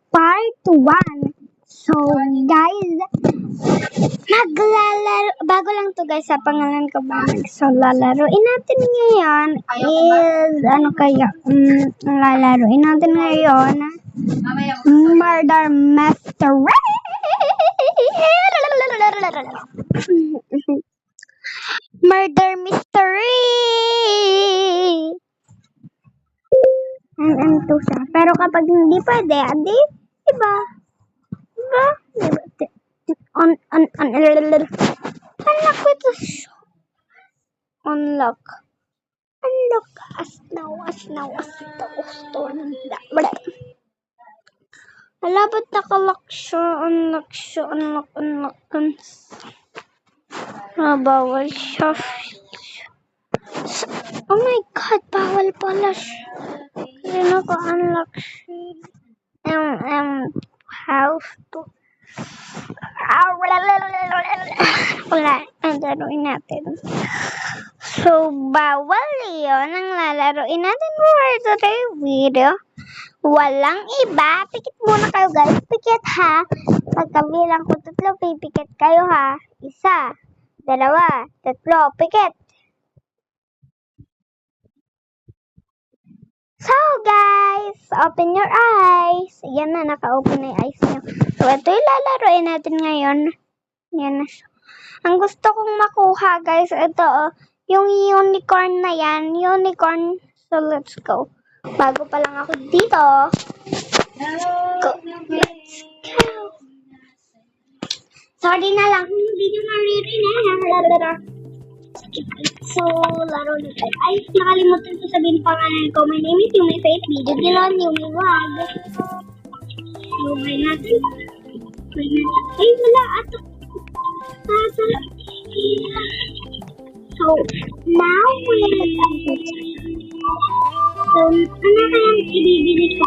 part 1. So, guys, bago lang to guys, sa pangalan ko ba, so lalaroin natin ngayon is, lalaroin natin ngayon, Murder Mystery! Murder Mystery! Ano to siya. Pero kapag hindi pwede, adi, diba? Diba? Unlock ko ito. Unlock. Unlock. As now. Wala ba't nakalock siya? Unlock. Bawal siya. Oh my God, bawal pala siya. Kasi naka-unlock siya. House to. Wala, lalaroin natin. So, bawal yun ang lalaroin natin for today video. Walang iba. Pikit muna kayo guys. Pikit ha. Pagkabilang ko 3, pipikit kayo ha. 1, 2, 3, pikit. So guys, open your eyes. Yan na, naka-open na yung eyes nyo. So ito yung lalaroin natin ngayon. Yan na siya. Ang gusto kong makuha guys, ito yung unicorn na yan. Unicorn. So let's go. Bago pa lang ako dito. Go. Let's go. Sorry na lang kung hindi nyo maririnig. So, laro na tayo. Ay, nakalimutan ko sabihin pangalan ko. My name is Yumi Faith. Video Gilon, Yumi Vlog. Yumi natin. Ay, wala. So, now so, ano kayang ibibili ko?